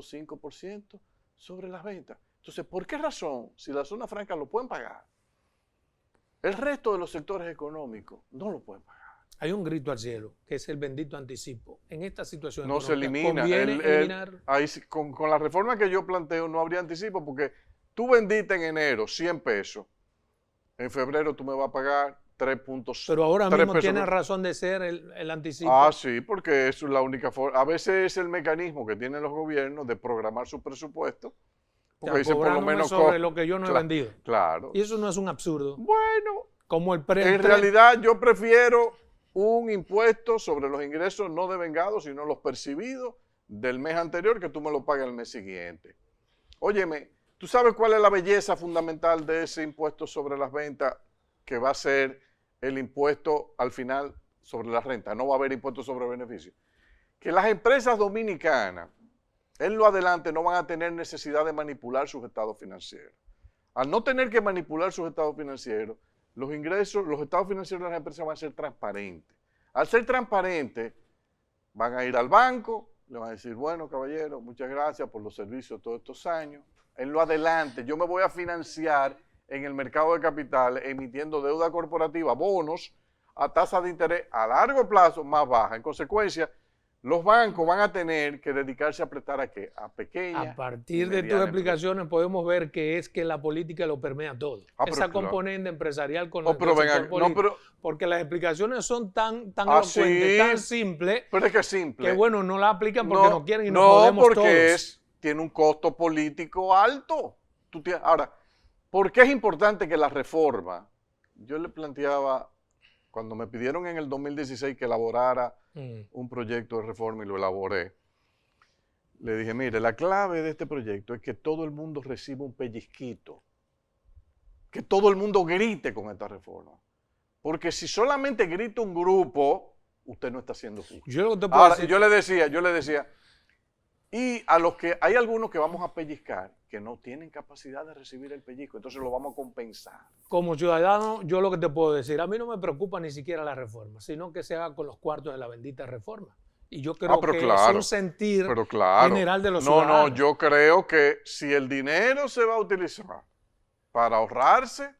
S2: 3.5% sobre las ventas. Entonces, ¿por qué razón, si la zona franca lo pueden pagar, el resto de los sectores económicos no lo pueden pagar?
S1: Hay un grito al cielo, que es el bendito anticipo. En esta situación
S2: No se
S1: económica,
S2: elimina.
S1: ¿conviene eliminar?
S2: Ahí con la reforma que yo planteo no habría anticipo porque tú vendiste en enero 100 pesos. En febrero tú me vas a pagar 3.5.
S1: Pero ahora mismo
S2: pesos.
S1: tiene razón de ser el anticipo.
S2: Ah, sí, porque eso es la única forma. A veces es el mecanismo que tienen los gobiernos de programar su presupuesto. Porque dicen por lo menos
S1: sobre lo que yo no he vendido.
S2: Claro.
S1: Y eso no es un absurdo.
S2: Bueno,
S1: Como el
S2: en realidad yo prefiero un impuesto sobre los ingresos no devengados, sino los percibidos del mes anterior, que tú me lo pagues el mes siguiente. Óyeme, ¿tú sabes cuál es la belleza fundamental de ese impuesto sobre las ventas que va a ser el impuesto al final sobre la renta? No va a haber impuesto sobre beneficios. Que las empresas dominicanas en lo adelante no van a tener necesidad de manipular sus estados financieros. Al no tener que manipular sus estados financieros, los ingresos, los estados financieros de las empresas van a ser transparentes. Al ser transparentes, van a ir al banco, le van a decir, bueno, caballero, muchas gracias por los servicios todos estos años. En lo adelante, yo me voy a financiar en el mercado de capitales emitiendo deuda corporativa, bonos, a tasa de interés a largo plazo más baja. En consecuencia, los bancos van a tener que dedicarse a prestar ¿a qué? A pequeñas.
S1: A partir de tus explicaciones podemos ver que es que la política lo permea todo. Esa componente empresarial con el sector político. Porque las explicaciones son tan elocuentes, tan simples,
S2: pero es que es simple.
S1: que bueno, no la aplican porque no quieren y nos jodemos todos.
S2: No, porque tiene un costo político alto. Ahora, ¿por qué es importante que la reforma? Yo le planteaba, cuando me pidieron en el 2016 que elaborara un proyecto de reforma y lo elaboré, le dije, mire, la clave de este proyecto es que todo el mundo reciba un pellizquito, que todo el mundo grite con esta reforma. Porque si solamente grita un grupo, usted no está haciendo justo. Ahora, yo le decía, y a los que hay algunos que vamos a pellizcar, que no tienen capacidad de recibir el pellizco, entonces lo vamos a compensar.
S1: Como ciudadano, yo lo que te puedo decir, a mí no me preocupa ni siquiera la reforma, sino que se haga con los cuartos de la bendita reforma. Y yo creo que es un sentir general de los ciudadanos.
S2: No, yo creo que si el dinero se va a utilizar para ahorrarse,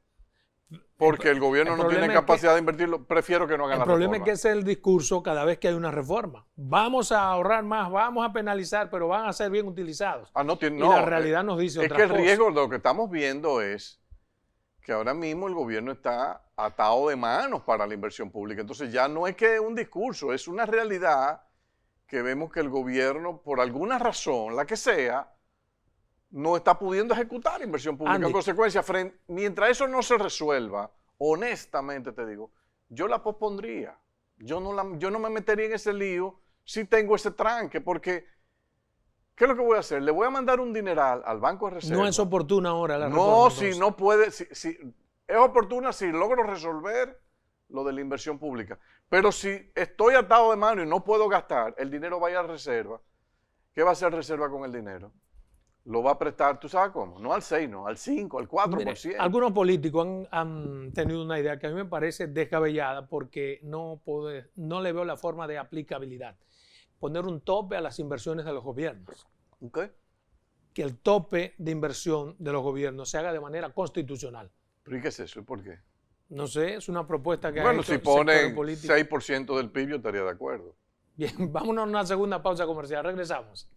S2: porque el gobierno no tiene capacidad de invertirlo, prefiero que no hagan la reforma.
S1: El problema es que ese es el discurso cada vez que hay una reforma. Vamos a ahorrar más, vamos a penalizar, pero van a ser bien utilizados.
S2: Y
S1: la realidad nos dice otra cosa.
S2: Es que el riesgo, lo que estamos viendo es que ahora mismo el gobierno está atado de manos para la inversión pública. Entonces ya no es que es un discurso, es una realidad que vemos que el gobierno, por alguna razón, la que sea, no está pudiendo ejecutar inversión pública.
S1: Andy,
S2: en consecuencia, mientras eso no se resuelva, honestamente te digo, yo la pospondría. Yo no me metería en ese lío si tengo ese tranque, porque ¿qué es lo que voy a hacer? Le voy a mandar un dineral al Banco de Reserva.
S1: No es oportuna ahora la reforma.
S2: No, si no puede, es oportuna si logro resolver lo de la inversión pública. Pero si estoy atado de mano y no puedo gastar, el dinero va a ir a reserva. ¿Qué va a hacer reserva con el dinero? Lo va a prestar, ¿tú sabes cómo? No al 6, no, al 5, al 4%.
S1: Mire, algunos políticos han tenido una idea que a mí me parece descabellada porque no le veo la forma de aplicabilidad. Poner un tope a las inversiones de los gobiernos.
S2: Okay.
S1: Que el tope de inversión de los gobiernos se haga de manera constitucional.
S2: ¿Pero y qué es eso? ¿Y por qué?
S1: No sé, es una propuesta que
S2: bueno,
S1: ha hecho
S2: si ponen 6% del PIB yo estaría de acuerdo.
S1: Bien, vámonos a una segunda pausa comercial. Regresamos.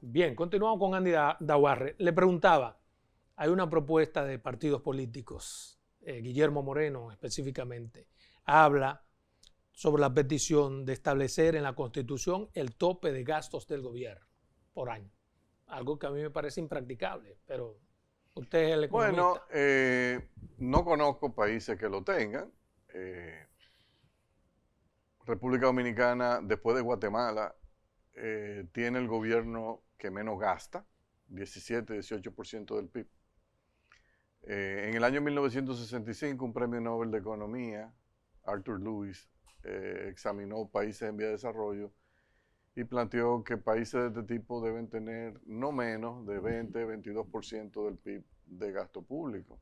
S1: Bien, continuamos con Andy Daguarre. Le preguntaba, hay una propuesta de partidos políticos, Guillermo Moreno específicamente, habla sobre la petición de establecer en la Constitución el tope de gastos del gobierno por año. Algo que a mí me parece impracticable, pero usted es el economista.
S2: Bueno, no conozco países que lo tengan. República Dominicana, después de Guatemala, tiene el gobierno que menos gasta, 17-18% del PIB. En el año 1965, un premio Nobel de Economía, Arthur Lewis, examinó países en vía de desarrollo y planteó que países de este tipo deben tener no menos de 20-22% del PIB de gasto público.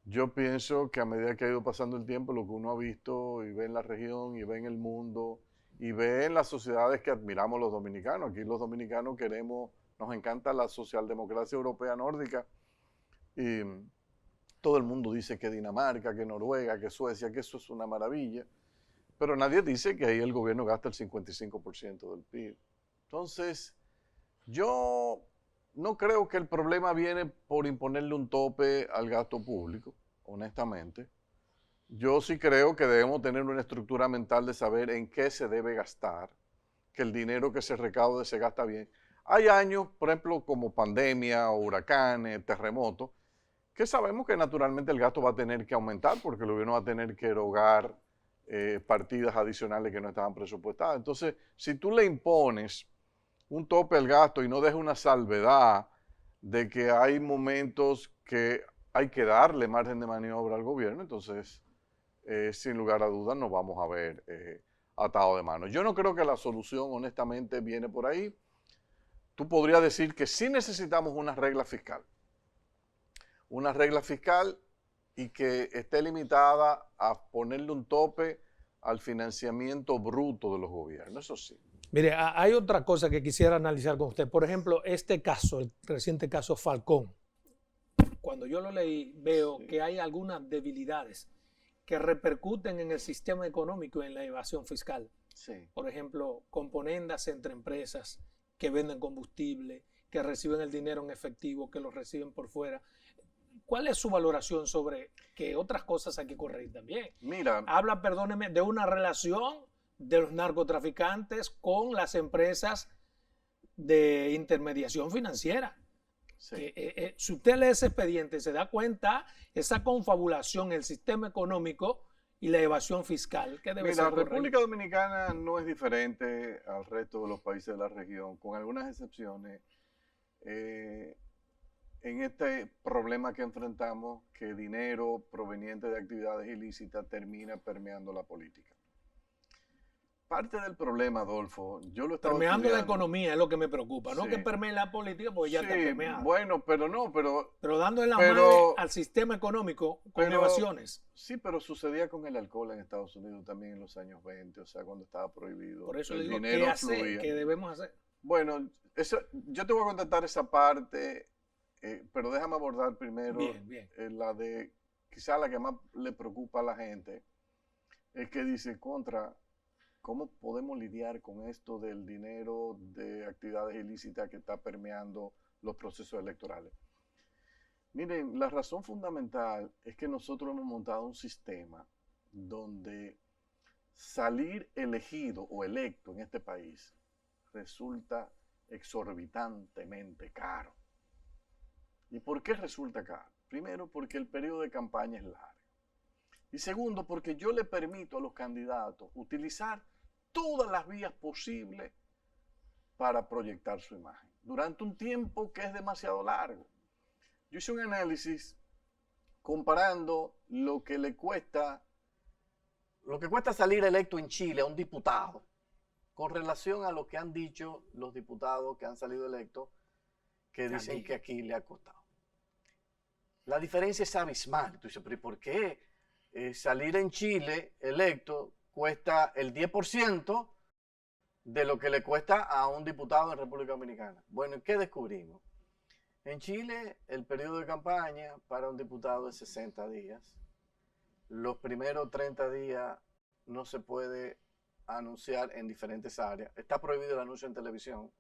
S2: Yo pienso que a medida que ha ido pasando el tiempo, lo que uno ha visto y ve en la región y ve en el mundo y ve en las sociedades que admiramos los dominicanos. Aquí los dominicanos nos encanta la socialdemocracia europea nórdica y todo el mundo dice que Dinamarca, que Noruega, que Suecia, que eso es una maravilla. Pero nadie dice que ahí el gobierno gasta el 55% del PIB. Entonces, yo no creo que el problema viene por imponerle un tope al gasto público, honestamente. Yo sí creo que debemos tener una estructura mental de saber en qué se debe gastar, que el dinero que se recaude se gasta bien. Hay años, por ejemplo, como pandemia, o huracanes, terremotos, que sabemos que naturalmente el gasto va a tener que aumentar porque el gobierno va a tener que erogar partidas adicionales que no estaban presupuestadas. Entonces, si tú le impones un tope al gasto y no dejas una salvedad de que hay momentos que hay que darle margen de maniobra al gobierno, entonces, sin lugar a dudas, nos vamos a ver atados de manos. Yo no creo que la solución, honestamente, viene por ahí. Tú podrías decir que sí necesitamos una regla fiscal. Una regla fiscal y que esté limitada a ponerle un tope al financiamiento bruto de los gobiernos, eso sí.
S1: Mire, hay otra cosa que quisiera analizar con usted. Por ejemplo, este caso, el reciente caso Falcón. Cuando yo lo leí, veo que hay algunas debilidades que repercuten en el sistema económico y en la evasión fiscal.
S2: Sí.
S1: Por ejemplo, componendas entre empresas que venden combustible, que reciben el dinero en efectivo, que lo reciben por fuera. ¿Cuál es su valoración sobre que otras cosas hay que corregir también?
S2: Mira,
S1: Habla, perdóneme, de una relación de los narcotraficantes con las empresas de intermediación financiera.
S2: sí.
S1: Si usted lee ese expediente, se da cuenta esa confabulación, el sistema económico y la evasión fiscal que debe
S2: Mira,
S1: ser corregida.
S2: República Dominicana no es diferente al resto de los países de la región, con algunas excepciones. En este problema que enfrentamos, que dinero proveniente de actividades ilícitas termina permeando la política. Parte del problema, Adolfo, yo lo estaba
S1: Permeando la
S2: estudiando.
S1: economía es lo que me preocupa, no
S2: Sí.
S1: que permee la política, porque ya está
S2: Sí,
S1: permeada.
S2: bueno,
S1: Pero dándole la
S2: pero-
S1: madre al sistema económico con
S2: pero-
S1: evasiones.
S2: sí, pero sucedía con el alcohol en Estados Unidos también en los años 20, o sea, cuando estaba prohibido.
S1: Por eso
S2: el
S1: le digo,
S2: dinero
S1: ¿qué hacer?
S2: fluía.
S1: ¿Qué debemos hacer?
S2: Bueno, yo te voy a contestar esa parte, pero déjame abordar primero
S1: Bien.
S2: la de, quizá la que más le preocupa a la gente, es que dice, ¿cómo podemos lidiar con esto del dinero de actividades ilícitas que está permeando los procesos electorales? Miren, la razón fundamental es que nosotros hemos montado un sistema donde salir elegido o electo en este país resulta exorbitantemente caro. ¿Y por qué resulta caro? Primero, porque el periodo de campaña es largo. Y segundo, porque yo le permito a los candidatos utilizar todas las vías posibles para proyectar su imagen durante un tiempo que es demasiado largo. Yo hice un análisis comparando lo que cuesta salir electo en Chile a un diputado con relación a lo que han dicho los diputados que han salido electos, que dicen que aquí le ha costado. La diferencia es abismal. Tú dices, pero ¿y por qué salir en Chile electo cuesta el 10% de lo que le cuesta a un diputado en República Dominicana? Bueno, ¿qué descubrimos? En Chile el periodo de campaña para un diputado es 60 días. Los primeros 30 días no se puede anunciar en diferentes áreas. Está prohibido el anuncio en televisión.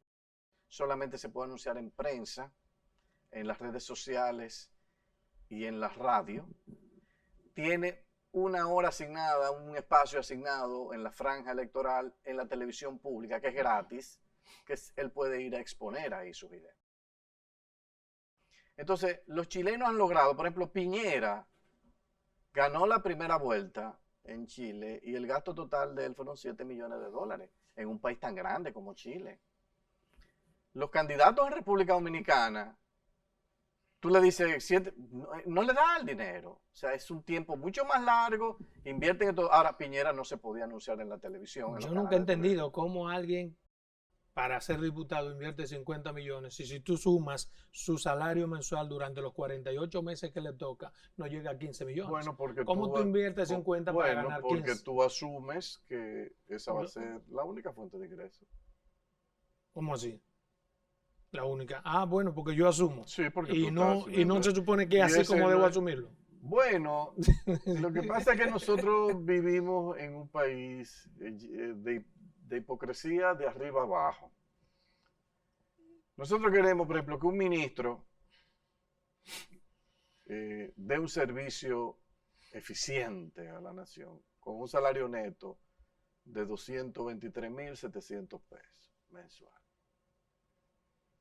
S2: Solamente se puede anunciar en prensa, en las redes sociales y en la radio. Tiene una hora asignada, un espacio asignado en la franja electoral en la televisión pública, que es gratis, que él puede ir a exponer ahí sus ideas. Entonces, los chilenos han logrado, por ejemplo, Piñera ganó la primera vuelta en Chile y el gasto total de él fueron $7 millones en un país tan grande como Chile. Los candidatos en República Dominicana, tú le dices, no le da el dinero. O sea, es un tiempo mucho más largo, invierten en todo. Ahora, Piñera no se podía anunciar en la televisión.
S1: Yo nunca he entendido cómo alguien para ser diputado invierte 50 millones y si tú sumas su salario mensual durante los 48 meses que le toca, no llega a 15 millones.
S2: Bueno, porque
S1: ¿Cómo tú inviertes 50 para ganar 15?
S2: Porque tú asumes que esa va a ser la única fuente de ingresos.
S1: ¿Cómo así? La única. Ah, bueno, porque yo asumo.
S2: Sí, porque
S1: y no se supone que es así como debo asumirlo.
S2: Bueno, lo que pasa es que nosotros vivimos en un país de hipocresía de arriba abajo. Nosotros queremos, por ejemplo, que un ministro dé un servicio eficiente a la nación con un salario neto de 223.700 pesos mensual.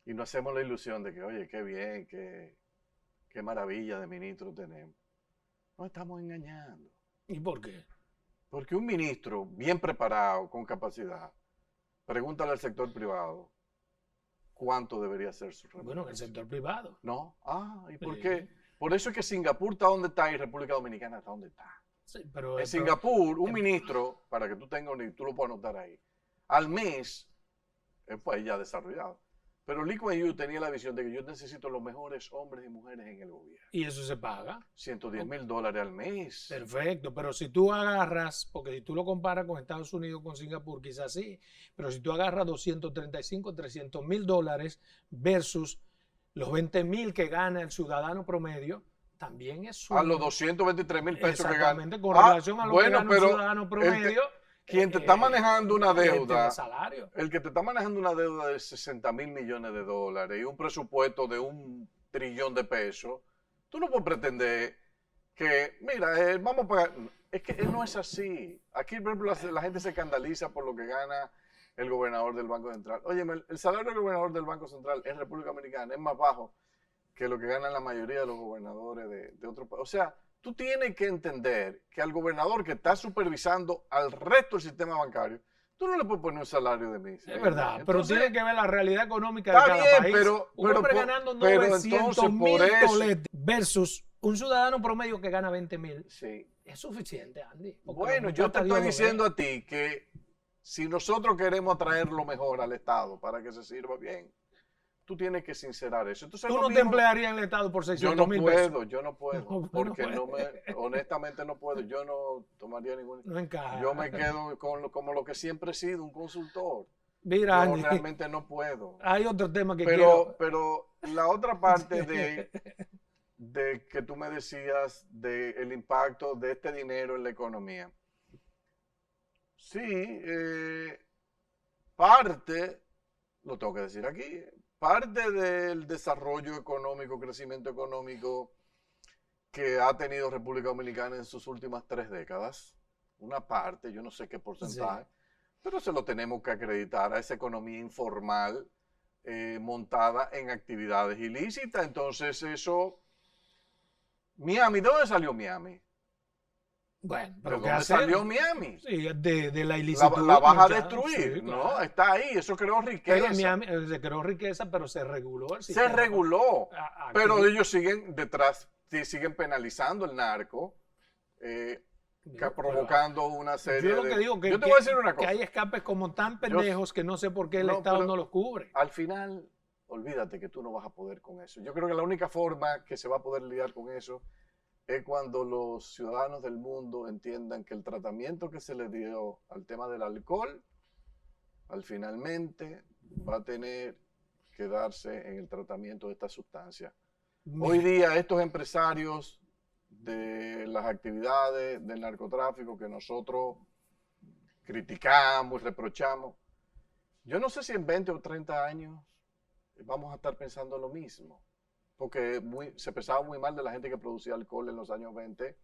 S2: Y nos hacemos la ilusión de que, oye, qué bien, qué maravilla de ministro tenemos. Nos estamos engañando.
S1: ¿Y por qué?
S2: Porque un ministro bien preparado, con capacidad, pregúntale al sector privado cuánto debería ser su remuneración.
S1: Bueno, en el sector privado.
S2: No. ¿Y por qué? Por eso es que Singapur está donde está y República Dominicana está donde está.
S1: Sí, pero,
S2: En Singapur, un ministro, para que tú tengas, tú lo puedas anotar ahí, al mes, es pues ya desarrollado. Pero Lee Kuan Yew tenía la visión de que yo necesito los mejores hombres y mujeres en el gobierno.
S1: ¿Y eso se paga?
S2: $110,000 al mes.
S1: Perfecto, pero si tú agarras, porque si tú lo comparas con Estados Unidos, con Singapur, quizás sí, pero si tú agarras 235, $300,000 versus los 20,000 que gana el ciudadano promedio, también es
S2: a los 223,000 pesos que gana.
S1: Exactamente, con relación a lo que gana un ciudadano promedio.
S2: Quien te está manejando una deuda,
S1: el
S2: que te está manejando una deuda de $60,000 millones y un presupuesto de $1 trillón, Tú no puedes pretender que, mira, vamos a pagar. Es que no es así. Aquí, por ejemplo, la gente se escandaliza por lo que gana el gobernador del Banco Central. Oye, el salario del gobernador del Banco Central en República Dominicana es más bajo que lo que ganan la mayoría de los gobernadores de otros países. O sea, tú tienes que entender que al gobernador que está supervisando al resto del sistema bancario, tú no le puedes poner un salario de miseria.
S1: Es verdad, pero
S2: Entonces,
S1: tiene que ver la realidad económica de
S2: está
S1: cada
S2: bien,
S1: país.
S2: pero
S1: Un hombre ganando
S2: pero
S1: 900
S2: entonces,
S1: mil
S2: por eso-
S1: toletes versus un ciudadano promedio que gana 20,000.
S2: sí.
S1: Es suficiente, Andy. porque
S2: Bueno,
S1: los
S2: yo te
S1: muchachos Dios
S2: estoy
S1: los
S2: diciendo
S1: ve.
S2: a ti que si nosotros queremos traer lo mejor al Estado para que se sirva bien, tú tienes que sincerar eso. Entonces,
S1: Tú
S2: lo
S1: no te
S2: mismo-
S1: emplearías en el Estado por
S2: yo
S1: 600
S2: no
S1: mil pesos.
S2: puedo, yo no puedo,
S1: No,
S2: porque
S1: no
S2: honestamente no puedo, yo no tomaría ningún...
S1: No encaja.
S2: Yo me quedo como lo que siempre he sido, un consultor.
S1: Mira,
S2: Yo
S1: Andy,
S2: realmente no puedo.
S1: hay otro tema que quiero.
S2: Pero la otra parte de que tú me decías del impacto de este dinero en la economía. Sí, parte, lo tengo que decir aquí, parte del desarrollo económico, crecimiento económico que ha tenido República Dominicana en sus últimas 3 décadas, una parte, yo no sé qué porcentaje,
S1: Sí.
S2: pero se lo tenemos que acreditar a esa economía informal montada en actividades ilícitas. Entonces eso, Miami, ¿de dónde salió Miami?
S1: Bueno,
S2: ¿De
S1: pero ¿qué
S2: dónde
S1: hacer?
S2: salió Miami?
S1: Sí, de la ilicitud.
S2: La vas a
S1: mucha-
S2: destruir,
S1: sí,
S2: ¿no?
S1: claro.
S2: Está ahí, eso creó
S1: Pero
S2: riqueza.
S1: Miami se creó riqueza, pero se reguló el
S2: Se
S1: sistema.
S2: reguló,
S1: Aquí-
S2: pero ellos siguen detrás, siguen penalizando el narco,
S1: Pero
S2: provocando una serie
S1: yo lo
S2: de...
S1: que digo que,
S2: Yo te voy a decir una
S1: que
S2: cosa.
S1: hay escapes como tan pendejos que no sé por qué el
S2: No,
S1: Estado
S2: pero-
S1: no los cubre.
S2: Al final, olvídate que tú no vas a poder con eso. Yo creo que la única forma que se va a poder lidiar con eso es cuando los ciudadanos del mundo entiendan que el tratamiento que se le dio al tema del alcohol, al finalmente va a tener que darse en el tratamiento de esta sustancia. Hoy día estos empresarios de las actividades del narcotráfico que nosotros criticamos y reprochamos, yo no sé si en 20 o 30 años vamos a estar pensando lo mismo, porque se pensaba muy mal de la gente que producía alcohol en los años 20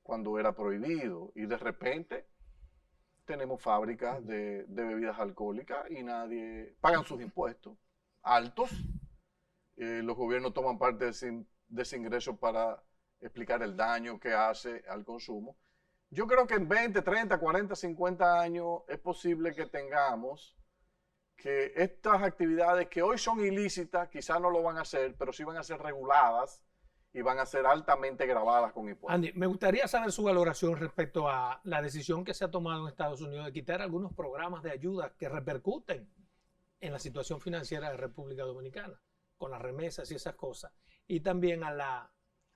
S2: cuando era prohibido, y de repente tenemos fábricas de bebidas alcohólicas y nadie pagan sus impuestos altos. Los gobiernos toman parte de ese ingreso para explicar el daño que hace al consumo. Yo creo que en 20, 30, 40, 50 años es posible que tengamos que estas actividades que hoy son ilícitas, quizás no lo van a hacer, pero sí van a ser reguladas y van a ser altamente gravadas con impuestos.
S1: Andy, me gustaría saber su valoración respecto a la decisión que se ha tomado en Estados Unidos de quitar algunos programas de ayuda que repercuten en la situación financiera de República Dominicana, con las remesas y esas cosas, y también a la,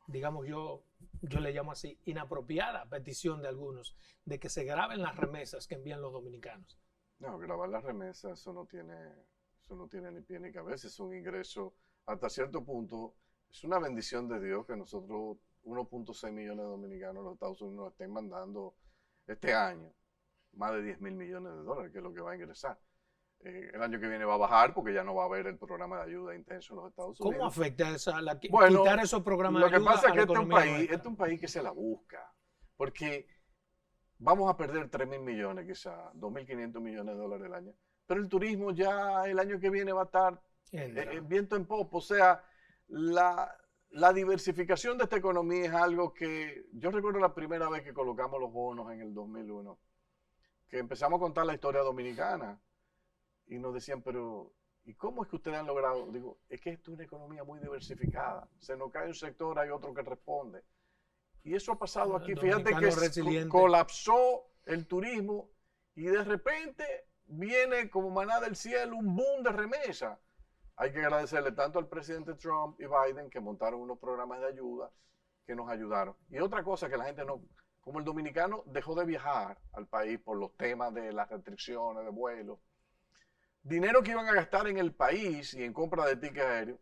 S1: digamos yo le llamo así, inapropiada petición de algunos de que se graben las remesas que envían los dominicanos.
S2: No, grabar las remesas, eso no tiene ni pie ni cabeza, es un ingreso hasta cierto punto. Es una bendición de Dios que nosotros 1.6 millones de dominicanos los Estados Unidos nos estén mandando este año más de 10 mil millones de dólares, que es lo que va a ingresar. El año que viene va a bajar porque ya no va a haber el programa de ayuda intenso en los Estados Unidos.
S1: ¿Cómo afecta
S2: Bueno,
S1: quitar esos programas de
S2: lo que
S1: ayuda
S2: pasa
S1: a
S2: es que
S1: la
S2: este
S1: economía
S2: es un país que se la busca, porque vamos a perder 3 mil millones quizás, 2.500 millones de dólares al año, pero el turismo ya el año que viene va a estar viento en popa. O sea, la diversificación de esta economía es algo que yo recuerdo la primera vez que colocamos los bonos en el 2001, que empezamos a contar la historia dominicana y nos decían, pero ¿y cómo es que ustedes han logrado? Digo, es que esto es una economía muy diversificada, se nos cae un sector, hay otro que responde. Y eso ha pasado aquí. Fíjate que colapsó el turismo y de repente viene como maná del cielo un boom de remesa. Hay que agradecerle tanto al presidente Trump y Biden que montaron unos programas de ayuda que nos ayudaron. Y otra cosa que la gente no, como el dominicano dejó de viajar al país por los temas de las restricciones de vuelos, dinero que iban a gastar en el país y en compra de tickets aéreos,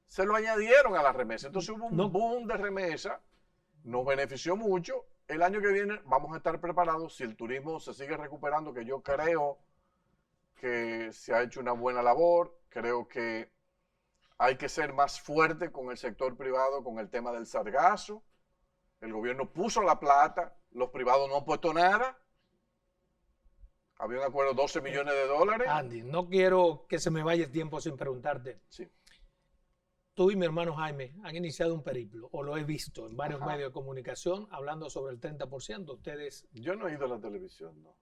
S2: se lo añadieron a la remesa. Entonces hubo un boom de remesa, nos benefició mucho. El año que viene vamos a estar preparados si el turismo se sigue recuperando, que yo creo que se ha hecho una buena labor. Creo que Hay que ser más fuerte con el sector privado, con el tema del sargazo. El gobierno puso la plata, los privados no han puesto nada. Había un acuerdo de 12 millones de dólares.
S1: Andy, no quiero que se me vaya el tiempo sin preguntarte.
S2: Sí.
S1: Tú y mi hermano Jaime han iniciado un periplo, o lo he visto en varios
S2: Ajá.
S1: medios de comunicación, hablando sobre el 30%. Ustedes,
S2: Yo no he ido a la televisión, no.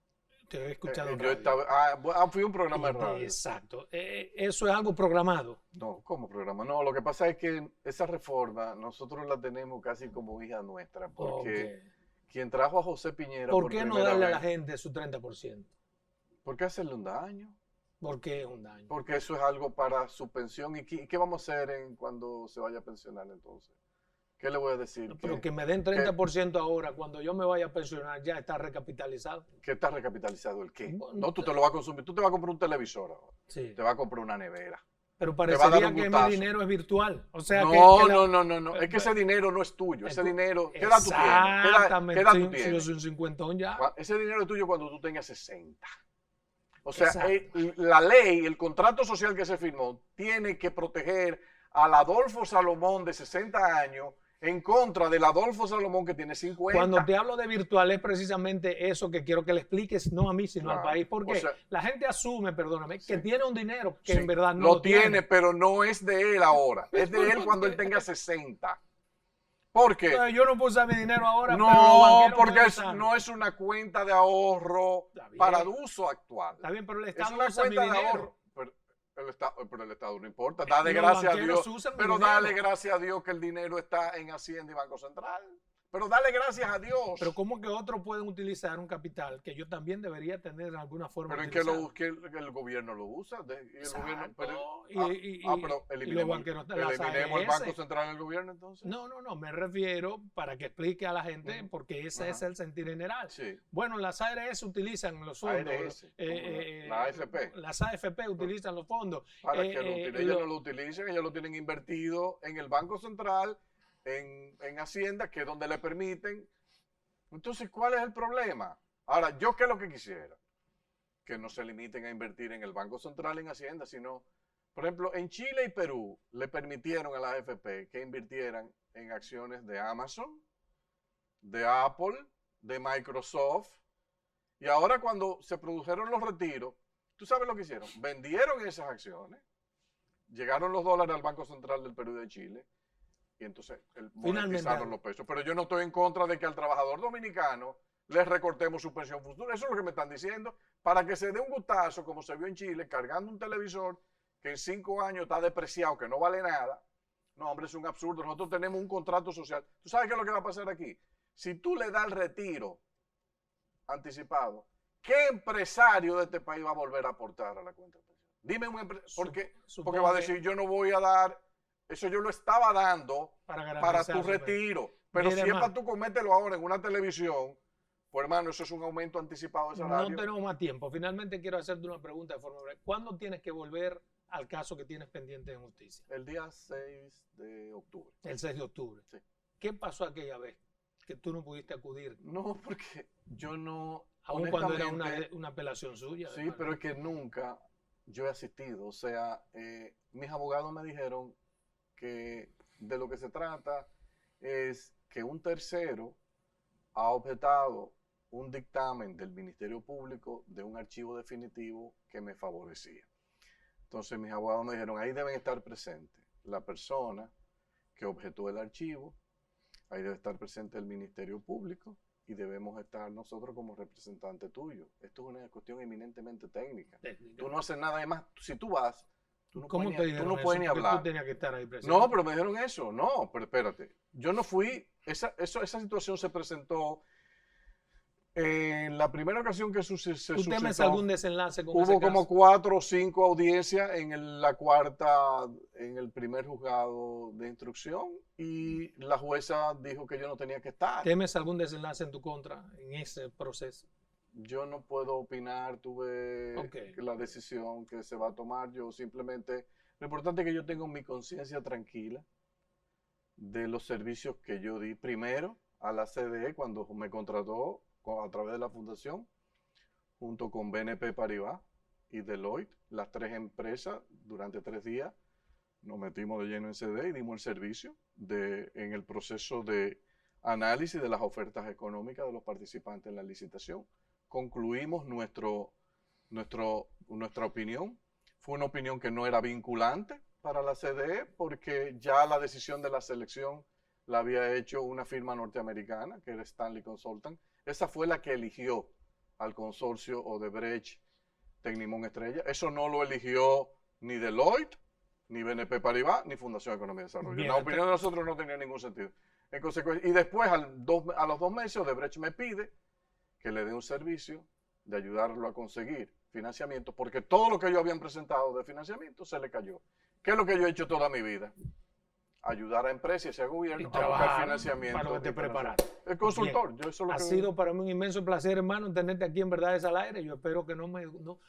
S1: te he escuchado en
S2: Yo
S1: radio.
S2: estaba, fui a un programa de radio.
S1: Exacto. Eso es algo programado.
S2: No, ¿cómo programa? No, lo que pasa es que esa reforma nosotros la tenemos casi como hija nuestra, porque quien trajo a José Piñera
S1: ¿Por qué no darle a la
S2: vez,
S1: gente su 30%?
S2: ¿por qué hacerle un daño?
S1: ¿Por qué es un daño?
S2: Porque eso es algo para su pensión. ¿Y qué vamos a hacer cuando se vaya a pensionar entonces? ¿Qué le voy a decir?
S1: Pero que me den 30% ahora, cuando yo me vaya a pensionar, ya está recapitalizado.
S2: ¿Qué está recapitalizado el qué?
S1: Bueno,
S2: No, tú te lo vas a consumir. Tú te vas a comprar un televisor ahora.
S1: Sí.
S2: Te vas a comprar una nevera.
S1: Pero
S2: va a dar
S1: parecería
S2: un
S1: que mi
S2: gustazo.
S1: dinero es virtual. O sea,
S2: No,
S1: que
S2: no. Es que ese dinero no es tuyo. Ese dinero, ¿qué edad tú tienes?
S1: Exactamente.
S2: ¿Qué edad tú
S1: Si yo
S2: tienes?
S1: soy un cincuentón ya.
S2: Ese dinero es tuyo cuando tú tengas 60. O sea,
S1: Exacto.
S2: la ley, el contrato social que se firmó, tiene que proteger al Adolfo Salomón de 60 años en contra del Adolfo Salomón que tiene 50.
S1: Cuando te hablo de virtual es precisamente eso que quiero que le expliques, no a mí, sino al país. Porque
S2: O sea,
S1: la gente asume, perdóname,
S2: sí.
S1: que tiene un dinero que
S2: Sí,
S1: en verdad no
S2: lo tiene, pero no es de él ahora. Es de él cuando él tenga 60. ¿Por qué?
S1: Entonces, yo no puedo usar mi dinero ahora, pero los
S2: No,
S1: banqueros
S2: porque
S1: pueden usarlo.
S2: no es una cuenta de ahorro
S1: Está bien.
S2: para el uso actual.
S1: Está bien, pero el
S2: Es
S1: Estado
S2: una
S1: usa mi
S2: cuenta de
S1: dinero.
S2: ahorro. Pero el Estado no importa. Dale
S1: Los
S2: gracias a
S1: banqueros
S2: Dios.
S1: usan mi
S2: Pero
S1: dinero.
S2: dale gracias a Dios que el dinero está en Hacienda y Banco Central. Pero dale gracias a Dios.
S1: Pero ¿cómo que otros pueden utilizar un capital que yo también debería tener de alguna forma?
S2: Pero en que el gobierno lo usa. Pero eliminemos, el Banco Central del gobierno entonces.
S1: No, me refiero para que explique a la gente, porque ese es el sentir general.
S2: Sí.
S1: Bueno, las ARS utilizan los fondos.
S2: ARS, la AFP.
S1: Las AFP utilizan los fondos.
S2: Para que lo utilicen. Ellos no lo utilicen, ellos lo tienen invertido en el Banco Central, en Hacienda, que es donde le permiten. Entonces, ¿cuál es el problema? Ahora, ¿yo qué es lo que quisiera? Que no se limiten a invertir en el Banco Central, en Hacienda, sino, por ejemplo, en Chile y Perú le permitieron a la AFP que invirtieran en acciones de Amazon, de Apple, de Microsoft, y ahora cuando se produjeron los retiros, ¿tú sabes lo que hicieron? Vendieron esas acciones, llegaron los dólares al Banco Central del Perú y de Chile, y entonces monetizaron los pesos. Pero yo no estoy en contra de que al trabajador dominicano les recortemos su pensión futura. Eso es lo que me están diciendo, para que se dé un gustazo, como se vio en Chile, cargando un televisor que en 5 años está depreciado, que no vale nada. No, hombre, es un absurdo. Nosotros tenemos un contrato social. ¿Tú sabes qué es lo que va a pasar aquí? Si tú le das el retiro anticipado, ¿qué empresario de este país va a volver a aportar a la cuenta de pensión? Dime un empresario. Porque va a decir, yo no voy a dar, eso yo lo estaba dando para tu retiro. Pero si es para tú comértelo ahora en una televisión, pues hermano, eso es un aumento anticipado de salario.
S1: No tenemos más tiempo. Finalmente quiero hacerte una pregunta de forma breve. ¿Cuándo tienes que volver al caso que tienes pendiente en justicia?
S2: El día 6 de octubre.
S1: El 6 de octubre.
S2: Sí.
S1: ¿Qué pasó aquella vez que tú no pudiste acudir?
S2: No, porque yo no...
S1: Aún cuando era una apelación suya.
S2: Sí, pero es que nunca yo he asistido. O sea, mis abogados me dijeron que de lo que se trata es que un tercero ha objetado un dictamen del Ministerio Público de un archivo definitivo que me favorecía. Entonces mis abogados me dijeron, ahí deben estar presentes la persona que objetó el archivo, ahí debe estar presente el Ministerio Público y debemos estar nosotros como representantes tuyos. Esto es una cuestión eminentemente técnica. Tú no haces nada de más. Si tú vas, tú no puedes ni hablar.
S1: Tú tenías que estar ahí presente.
S2: No, pero me dijeron eso. No, pero espérate. Yo no fui. Esa situación se presentó en la primera ocasión que se suscitó.
S1: ¿Tú temes algún desenlace con
S2: Hubo
S1: ese
S2: como
S1: caso?
S2: 4 o 5 audiencias la cuarta, en el primer juzgado de instrucción, y la jueza dijo que yo no tenía que estar.
S1: ¿Temes algún desenlace en tu contra en ese proceso?
S2: Yo no puedo opinar, tuve la decisión que se va a tomar. Yo simplemente, lo importante es que yo tengo mi conciencia tranquila de los servicios que yo di primero a la CDE cuando me contrató a través de la fundación, junto con BNP Paribas y Deloitte, las 3 empresas durante 3 días nos metimos de lleno en CDE y dimos el servicio en el proceso de análisis de las ofertas económicas de los participantes en la licitación. Concluimos nuestra opinión. Fue una opinión que no era vinculante para la CDE porque ya la decisión de la selección la había hecho una firma norteamericana, que era Stanley Consultant. Esa fue la que eligió al consorcio Odebrecht Tecnimont Estrella. Eso no lo eligió ni Deloitte, ni BNP Paribas, ni Fundación Economía y Desarrollo.
S1: Bien,
S2: la opinión de nosotros no tenía ningún sentido. En consecuencia, y después, a los 2 meses, Odebrecht me pide que le dé un servicio de ayudarlo a conseguir financiamiento, porque todo lo que ellos habían presentado de financiamiento se le cayó. ¿Qué es lo que yo he hecho toda mi vida? Ayudar a empresas y a gobiernos a buscar financiamiento.
S1: Para lo que te preparas.
S2: El consultor. Yo eso es lo
S1: Ha sido para mí un inmenso placer, hermano, tenerte aquí en Verdades al Aire. Yo espero que no me dure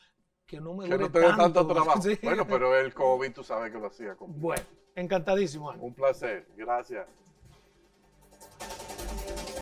S2: que no te dé tanto trabajo.
S1: Sí.
S2: Bueno, pero el COVID tú sabes que lo hacía.
S1: Bueno, encantadísimo, Ana.
S2: Un placer. Gracias.